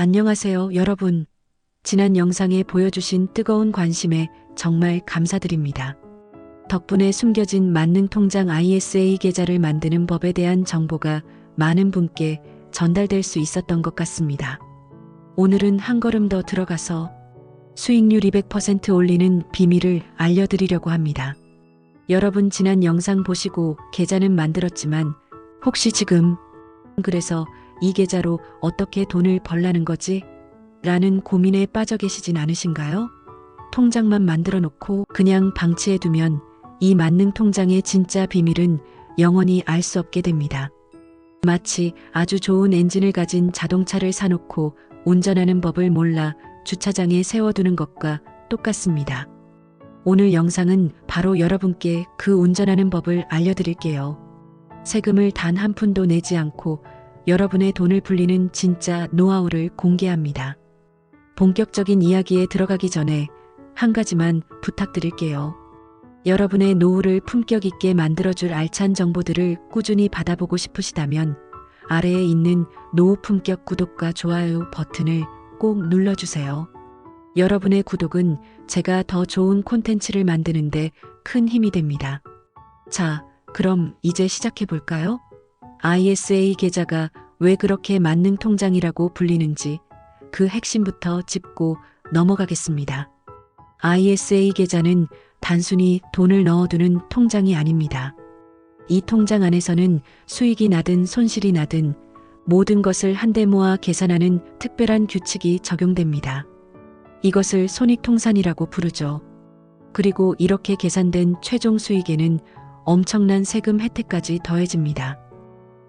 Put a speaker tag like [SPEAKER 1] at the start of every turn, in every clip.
[SPEAKER 1] 안녕하세요, 여러분. 지난 영상에 보여주신 뜨거운 관심에 정말 감사드립니다. 덕분에 숨겨진 만능통장 ISA 계좌를 만드는 법에 대한 정보가 많은 분께 전달될 수 있었던 것 같습니다. 오늘은 한 걸음 더 들어가서 수익률 200% 올리는 비밀을 알려드리려고 합니다. 여러분 지난 영상 보시고 계좌는 만들었지만 혹시 지금 그래서 이 계좌로 어떻게 돈을 벌라는 거지? 라는 고민에 빠져 계시진 않으신가요? 통장만 만들어 놓고 그냥 방치해 두면 이 만능 통장의 진짜 비밀은 영원히 알 수 없게 됩니다. 마치 아주 좋은 엔진을 가진 자동차를 사놓고 운전하는 법을 몰라 주차장에 세워두는 것과 똑같습니다. 오늘 영상은 바로 여러분께 그 운전하는 법을 알려드릴게요. 세금을 단 한 푼도 내지 않고 여러분의 돈을 불리는 진짜 노하우를 공개합니다. 본격적인 이야기에 들어가기 전에 한 가지만 부탁드릴게요. 여러분의 노후를 품격 있게 만들어줄 알찬 정보들을 꾸준히 받아보고 싶으시다면 아래에 있는 노후 품격 구독과 좋아요 버튼을 꼭 눌러주세요. 여러분의 구독은 제가 더 좋은 콘텐츠를 만드는데 큰 힘이 됩니다. 자, 그럼 이제 시작해 볼까요? ISA 계좌가 왜 그렇게 만능 통장이라고 불리는지 그 핵심부터 짚고 넘어가겠습니다. ISA 계좌는 단순히 돈을 넣어두는 통장이 아닙니다. 이 통장 안에서는 수익이 나든 손실이 나든 모든 것을 한데 모아 계산하는 특별한 규칙이 적용됩니다. 이것을 손익통산이라고 부르죠. 그리고 이렇게 계산된 최종 수익에는 엄청난 세금 혜택까지 더해집니다.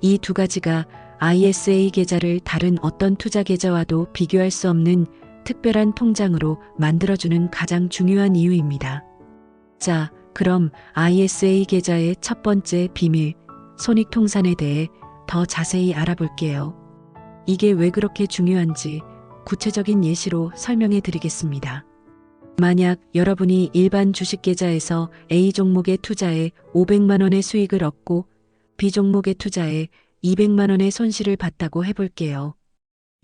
[SPEAKER 1] 이 두 가지가 ISA 계좌를 다른 어떤 투자 계좌와도 비교할 수 없는 특별한 통장으로 만들어주는 가장 중요한 이유입니다. 자, 그럼 ISA 계좌의 첫 번째 비밀, 손익통산에 대해 더 자세히 알아볼게요. 이게 왜 그렇게 중요한지 구체적인 예시로 설명해 드리겠습니다. 만약 여러분이 일반 주식 계좌에서 A 종목에 투자해 500만 원의 수익을 얻고 B 종목에 투자해 200만 원의 손실을 봤다고 해볼게요.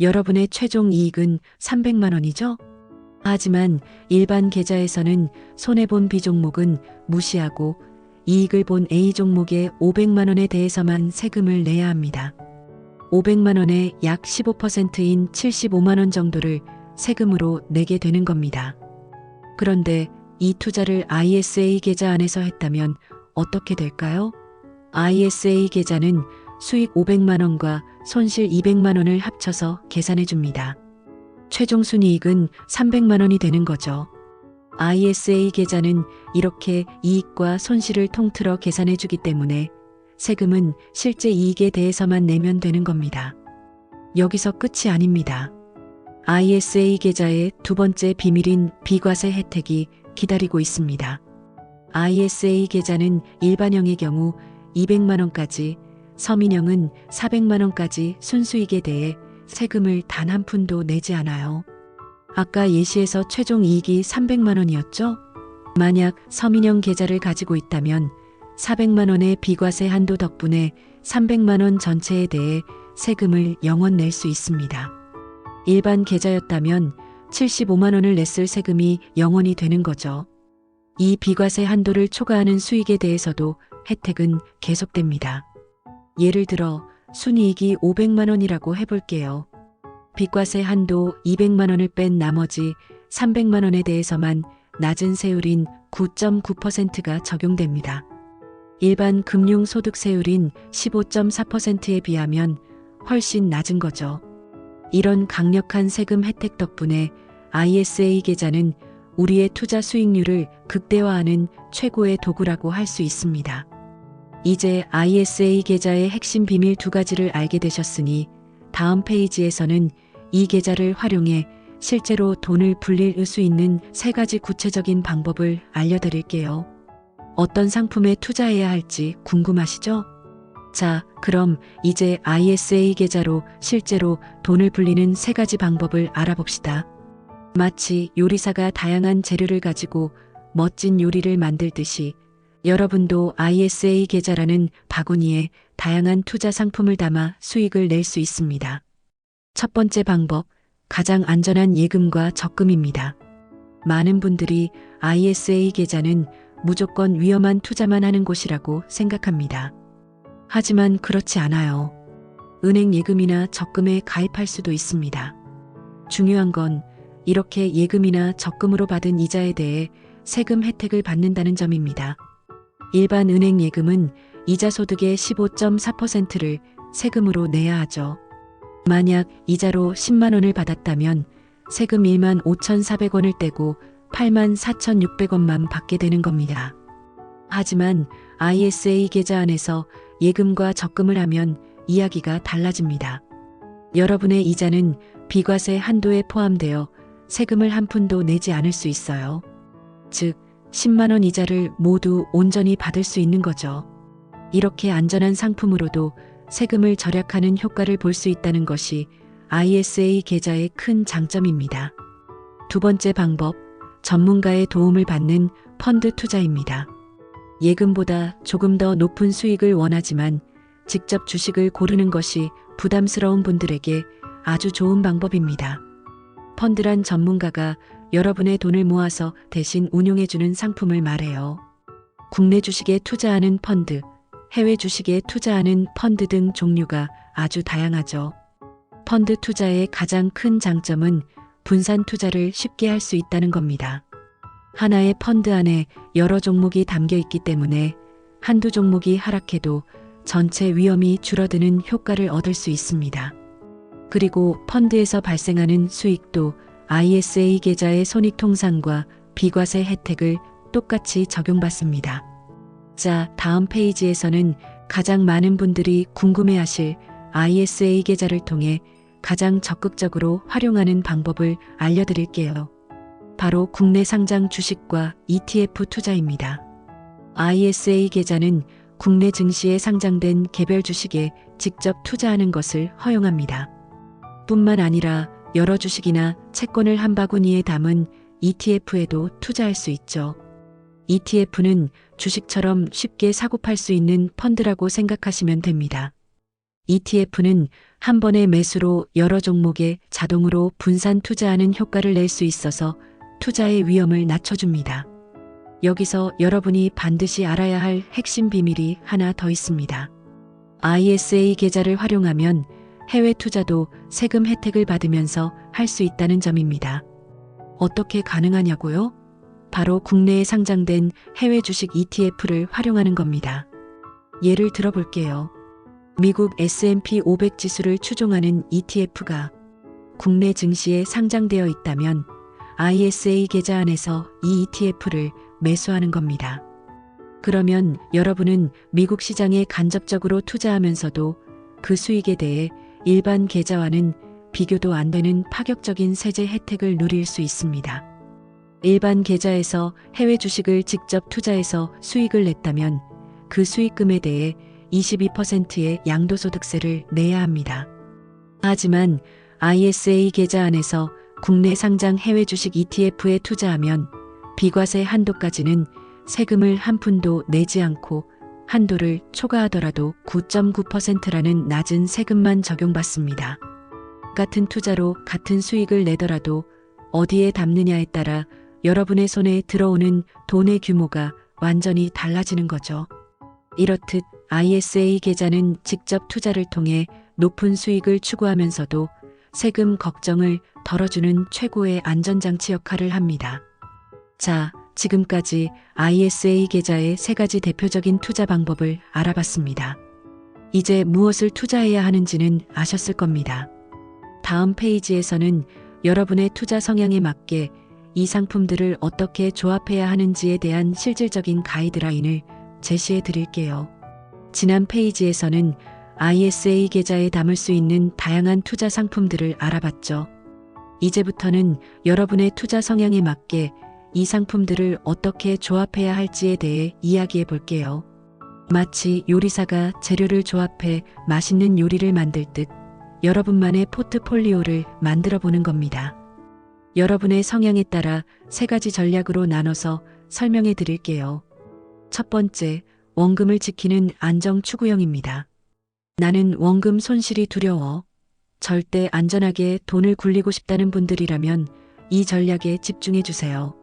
[SPEAKER 1] 여러분의 최종 이익은 300만 원이죠? 하지만 일반 계좌에서는 손해본 B 종목은 무시하고 이익을 본 A 종목의 500만 원에 대해서만 세금을 내야 합니다. 500만 원의 약 15%인 75만 원 정도를 세금으로 내게 되는 겁니다. 그런데 이 투자를 ISA 계좌 안에서 했다면 어떻게 될까요? ISA 계좌는 수익 500만 원과 손실 200만 원을 합쳐서 계산해 줍니다. 최종 순이익은 300만 원이 되는 거죠. ISA 계좌는 이렇게 이익과 손실을 통틀어 계산해 주기 때문에 세금은 실제 이익에 대해서만 내면 되는 겁니다. 여기서 끝이 아닙니다. ISA 계좌의 두 번째 비밀인 비과세 혜택이 기다리고 있습니다. ISA 계좌는 일반형의 경우 200만 원까지, 서민형은 400만 원까지 순수익에 대해 세금을 단 한 푼도 내지 않아요. 아까 예시에서 최종 이익이 300만 원이었죠? 만약 서민형 계좌를 가지고 있다면 400만 원의 비과세 한도 덕분에 300만 원 전체에 대해 세금을 영원 낼 수 있습니다. 일반 계좌였다면 75만 원을 냈을 세금이 영원이 되는 거죠. 이 비과세 한도를 초과하는 수익에 대해서도 혜택은 계속됩니다. 예를 들어 순이익이 500만 원이라고 해볼게요. 비과세 한도 200만 원을 뺀 나머지 300만 원에 대해서만 낮은 세율인 9.9%가 적용됩니다. 일반 금융소득세율인 15.4%에 비하면 훨씬 낮은 거죠. 이런 강력한 세금 혜택 덕분에 ISA 계좌는 우리의 투자 수익률을 극대화하는 최고의 도구라고 할 수 있습니다. 이제 ISA 계좌의 핵심 비밀 두 가지를 알게 되셨으니 다음 페이지에서는 이 계좌를 활용해 실제로 돈을 불릴 수 있는 세 가지 구체적인 방법을 알려드릴게요. 어떤 상품에 투자해야 할지 궁금하시죠? 자, 그럼 이제 ISA 계좌로 실제로 돈을 불리는 세 가지 방법을 알아봅시다. 마치 요리사가 다양한 재료를 가지고 멋진 요리를 만들듯이 여러분도 ISA 계좌라는 바구니에 다양한 투자 상품을 담아 수익을 낼 수 있습니다. 첫 번째 방법, 가장 안전한 예금과 적금입니다. 많은 분들이 ISA 계좌는 무조건 위험한 투자만 하는 곳이라고 생각합니다. 하지만 그렇지 않아요. 은행 예금이나 적금에 가입할 수도 있습니다. 중요한 건 이렇게 예금이나 적금으로 받은 이자에 대해 세금 혜택을 받는다는 점입니다. 일반 은행 예금은 이자 소득의 15.4%를 세금으로 내야 하죠. 만약 이자로 10만 원을 받았다면 세금 1만 5,400원을 떼고 8만 4,600원만 받게 되는 겁니다. 하지만 ISA 계좌 안에서 예금과 적금을 하면 이야기가 달라집니다. 여러분의 이자는 비과세 한도에 포함되어 세금을 한 푼도 내지 않을 수 있어요. 즉, 10만 원 이자를 모두 온전히 받을 수 있는 거죠. 이렇게 안전한 상품으로도 세금을 절약하는 효과를 볼 수 있다는 것이 ISA 계좌의 큰 장점입니다. 두 번째 방법, 전문가의 도움을 받는 펀드 투자입니다. 예금보다 조금 더 높은 수익을 원하지만 직접 주식을 고르는 것이 부담스러운 분들에게 아주 좋은 방법입니다. 펀드란 전문가가 여러분의 돈을 모아서 대신 운용해주는 상품을 말해요. 국내 주식에 투자하는 펀드, 해외 주식에 투자하는 펀드 등 종류가 아주 다양하죠. 펀드 투자의 가장 큰 장점은 분산 투자를 쉽게 할 수 있다는 겁니다. 하나의 펀드 안에 여러 종목이 담겨 있기 때문에 한두 종목이 하락해도 전체 위험이 줄어드는 효과를 얻을 수 있습니다. 그리고 펀드에서 발생하는 수익도 ISA 계좌의 손익통상과 비과세 혜택을 똑같이 적용받습니다. 자, 다음 페이지에서는 가장 많은 분들이 궁금해하실 ISA 계좌를 통해 가장 적극적으로 활용하는 방법을 알려드릴게요. 바로 국내 상장 주식과 ETF 투자입니다. ISA 계좌는 국내 증시에 상장된 개별 주식에 직접 투자하는 것을 허용합니다. 뿐만 아니라 여러 주식이나 채권을 한 바구니에 담은 ETF에도 투자할 수 있죠. ETF는 주식처럼 쉽게 사고팔 수 있는 펀드라고 생각하시면 됩니다. ETF는 한 번의 매수로 여러 종목에 자동으로 분산 투자하는 효과를 낼 수 있어서 투자의 위험을 낮춰줍니다. 여기서 여러분이 반드시 알아야 할 핵심 비밀이 하나 더 있습니다. ISA 계좌를 활용하면 해외 투자도 세금 혜택을 받으면서 할 수 있다는 점입니다. 어떻게 가능하냐고요? 바로 국내에 상장된 해외 주식 ETF를 활용하는 겁니다. 예를 들어 볼게요. 미국 S&P 500 지수를 추종하는 ETF가 국내 증시에 상장되어 있다면 ISA 계좌 안에서 이 ETF를 매수하는 겁니다. 그러면 여러분은 미국 시장에 간접적으로 투자하면서도 그 수익에 대해 일반 계좌와는 비교도 안 되는 파격적인 세제 혜택을 누릴 수 있습니다. 일반 계좌에서 해외 주식을 직접 투자해서 수익을 냈다면 그 수익금에 대해 22%의 양도소득세를 내야 합니다. 하지만 ISA 계좌 안에서 국내 상장 해외 주식 ETF에 투자하면 비과세 한도까지는 세금을 한 푼도 내지 않고 한도를 초과하더라도 9.9%라는 낮은 세금만 적용받습니다. 같은 투자로 같은 수익을 내더라도 어디에 담느냐에 따라 여러분의 손에 들어오는 돈의 규모가 완전히 달라지는 거죠. 이렇듯 ISA 계좌는 직접 투자를 통해 높은 수익을 추구하면서도 세금 걱정을 덜어주는 최고의 안전장치 역할을 합니다. 자, 지금까지 ISA 계좌의 3가지 대표적인 투자 방법을 알아봤습니다. 이제 무엇을 투자해야 하는지는 아셨을 겁니다. 다음 페이지에서는 여러분의 투자 성향에 맞게 이 상품들을 어떻게 조합해야 하는지에 대한 실질적인 가이드라인을 제시해 드릴게요. 지난 페이지에서는 ISA 계좌에 담을 수 있는 다양한 투자 상품들을 알아봤죠. 이제부터는 여러분의 투자 성향에 맞게 이 상품들을 어떻게 조합해야 할지에 대해 이야기해 볼게요. 마치 요리사가 재료를 조합해 맛있는 요리를 만들 듯 여러분만의 포트폴리오를 만들어 보는 겁니다. 여러분의 성향에 따라 3가지 전략으로 나눠서 설명해 드릴게요. 첫 번째, 원금을 지키는 안정 추구형입니다. 나는 원금 손실이 두려워. 절대 안전하게 돈을 굴리고 싶다는 분들이라면 이 전략에 집중해 주세요.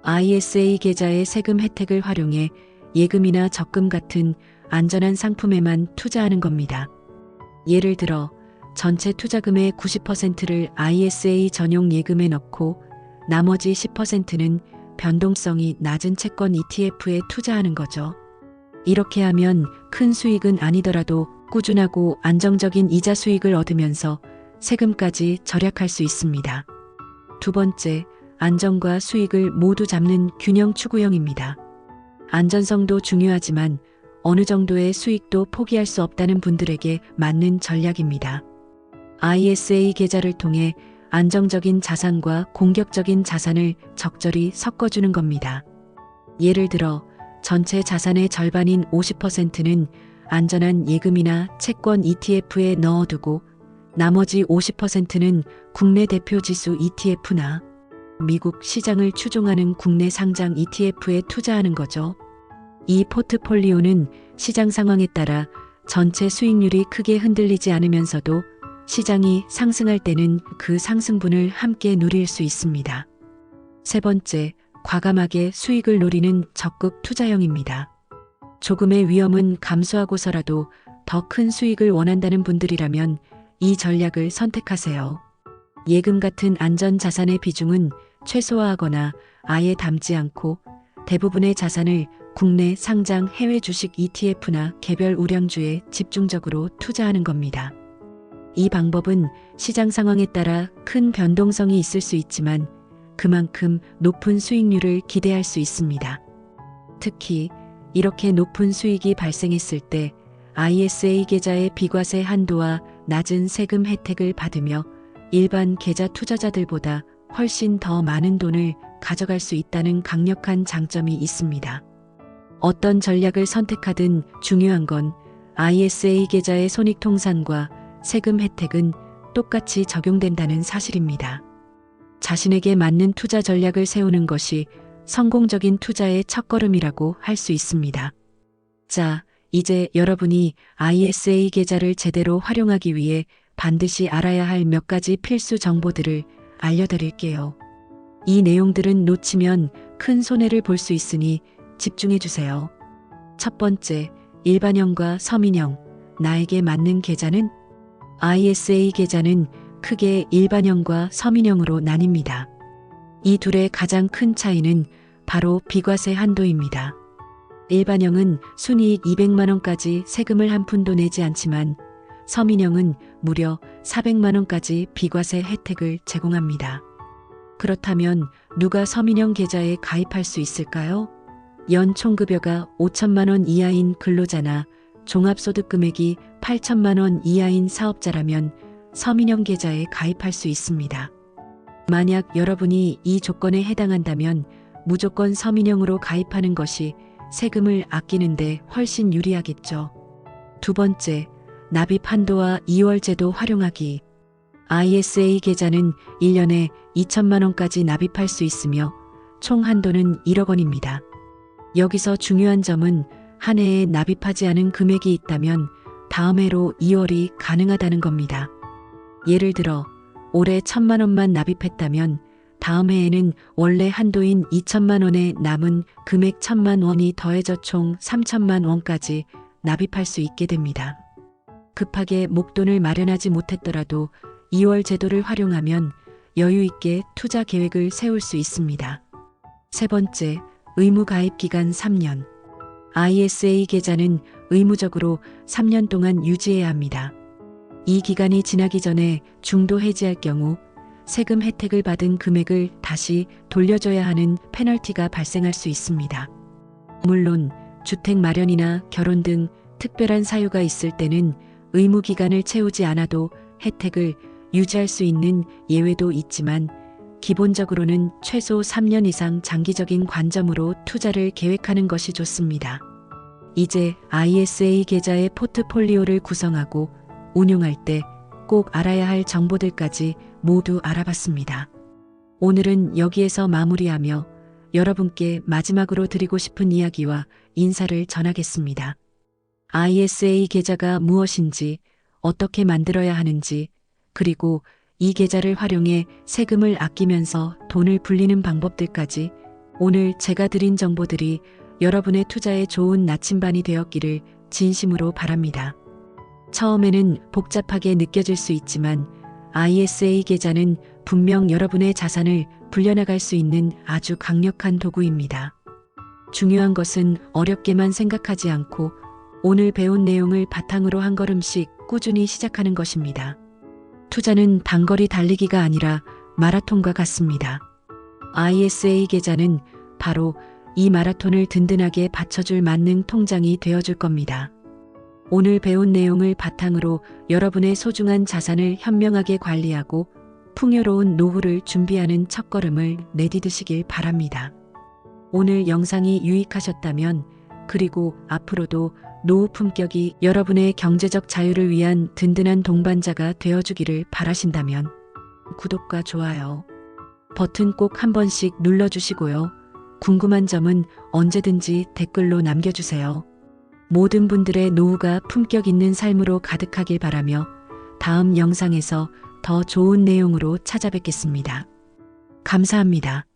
[SPEAKER 1] ISA 계좌의 세금 혜택을 활용해 예금이나 적금 같은 안전한 상품에만 투자하는 겁니다. 예를 들어 전체 투자금의 90%를 ISA 전용 예금에 넣고 나머지 10%는 변동성이 낮은 채권 ETF에 투자하는 거죠. 이렇게 하면 큰 수익은 아니더라도 꾸준하고 안정적인 이자 수익을 얻으면서 세금까지 절약할 수 있습니다. 두 번째, 안정과 수익을 모두 잡는 균형 추구형입니다. 안전성도 중요하지만 어느 정도의 수익도 포기할 수 없다는 분들에게 맞는 전략입니다. ISA 계좌를 통해 안정적인 자산과 공격적인 자산을 적절히 섞어주는 겁니다. 예를 들어 전체 자산의 절반인 50%는 안전한 예금이나 채권 ETF에 넣어두고 나머지 50%는 국내 대표 지수 ETF나 미국 시장을 추종하는 국내 상장 ETF에 투자하는 거죠. 이 포트폴리오는 시장 상황에 따라 전체 수익률이 크게 흔들리지 않으면서도 시장이 상승할 때는 그 상승분을 함께 누릴 수 있습니다. 세 번째, 과감하게 수익을 노리는 적극 투자형입니다. 조금의 위험은 감수하고서라도 더 큰 수익을 원한다는 분들이라면 이 전략을 선택하세요. 예금 같은 안전 자산의 비중은 최소화하거나 아예 담지 않고 대부분의 자산을 국내 상장 해외 주식 ETF나 개별 우량주에 집중적으로 투자하는 겁니다. 이 방법은 시장 상황에 따라 큰 변동성이 있을 수 있지만 그만큼 높은 수익률을 기대할 수 있습니다. 특히 이렇게 높은 수익이 발생했을 때 ISA 계좌의 비과세 한도와 낮은 세금 혜택을 받으며 일반 계좌 투자자들보다 훨씬 더 많은 돈을 가져갈 수 있다는 강력한 장점이 있습니다. 어떤 전략을 선택하든 중요한 건 ISA 계좌의 손익통산과 세금 혜택은 똑같이 적용된다는 사실입니다. 자신에게 맞는 투자 전략을 세우는 것이 성공적인 투자의 첫걸음이라고 할 수 있습니다. 자, 이제 여러분이 ISA 계좌를 제대로 활용하기 위해 반드시 알아야 할 몇 가지 필수 정보들을 알려드릴게요. 이 내용들은 놓치면 큰 손해를 볼 수 있으니 집중해 주세요. 첫 번째, 일반형과 서민형, 나에게 맞는 계좌는? ISA 계좌는 크게 일반형과 서민형으로 나뉩니다. 이 둘의 가장 큰 차이는 바로 비과세 한도입니다. 일반형은 순이익 200만 원까지 세금을 한 푼도 내지 않지만 서민형은 무려 400만 원까지 비과세 혜택을 제공합니다. 그렇다면 누가 서민형 계좌에 가입할 수 있을까요? 연 총급여가 5천만 원 이하인 근로자나 종합소득 금액이 8천만 원 이하인 사업자라면 서민형 계좌에 가입할 수 있습니다. 만약 여러분이 이 조건에 해당한다면 무조건 서민형으로 가입하는 것이 세금을 아끼는데 훨씬 유리하겠죠. 두 번째, 납입 한도와 2월 제도 활용하기. ISA 계좌는 1년에 2천만 원까지 납입할 수 있으며 총 한도는 1억 원입니다. 여기서 중요한 점은 한 해에 납입하지 않은 금액이 있다면 다음 해로 2월이 가능하다는 겁니다. 예를 들어 올해 1,000만 원만 납입했다면 다음 해에는 원래 한도인 2천만 원에 남은 금액 1,000만 원이 더해져 총 3천만 원까지 납입할 수 있게 됩니다. 급하게 목돈을 마련하지 못했더라도 2월 제도를 활용하면 여유 있게 투자 계획을 세울 수 있습니다. 세 번째, 의무 가입 기간 3년. ISA 계좌는 의무적으로 3년 동안 유지해야 합니다. 이 기간이 지나기 전에 중도 해지할 경우 세금 혜택을 받은 금액을 다시 돌려줘야 하는 페널티가 발생할 수 있습니다. 물론 주택 마련이나 결혼 등 특별한 사유가 있을 때는 의무 기간을 채우지 않아도 혜택을 유지할 수 있는 예외도 있지만 기본적으로는 최소 3년 이상 장기적인 관점으로 투자를 계획하는 것이 좋습니다. 이제 ISA 계좌의 포트폴리오를 구성하고 운용할 때 꼭 알아야 할 정보들까지 모두 알아봤습니다. 오늘은 여기에서 마무리하며 여러분께 마지막으로 드리고 싶은 이야기와 인사를 전하겠습니다. ISA 계좌가 무엇인지, 어떻게 만들어야 하는지, 그리고 이 계좌를 활용해 세금을 아끼면서 돈을 불리는 방법들까지 오늘 제가 드린 정보들이 여러분의 투자에 좋은 나침반이 되었기를 진심으로 바랍니다. 처음에는 복잡하게 느껴질 수 있지만 ISA 계좌는 분명 여러분의 자산을 불려나갈 수 있는 아주 강력한 도구입니다. 중요한 것은 어렵게만 생각하지 않고 오늘 배운 내용을 바탕으로 한 걸음씩 꾸준히 시작하는 것입니다. 투자는 단거리 달리기가 아니라 마라톤과 같습니다. ISA 계좌는 바로 이 마라톤을 든든하게 받쳐줄 만능 통장이 되어줄 겁니다. 오늘 배운 내용을 바탕으로 여러분의 소중한 자산을 현명하게 관리하고 풍요로운 노후를 준비하는 첫걸음을 내디디시길 바랍니다. 오늘 영상이 유익하셨다면 그리고 앞으로도 노후 품격이 여러분의 경제적 자유를 위한 든든한 동반자가 되어주기를 바라신다면 구독과 좋아요 버튼 꼭 한 번씩 눌러주시고요. 궁금한 점은 언제든지 댓글로 남겨주세요. 모든 분들의 노후가 품격 있는 삶으로 가득하길 바라며 다음 영상에서 더 좋은 내용으로 찾아뵙겠습니다. 감사합니다.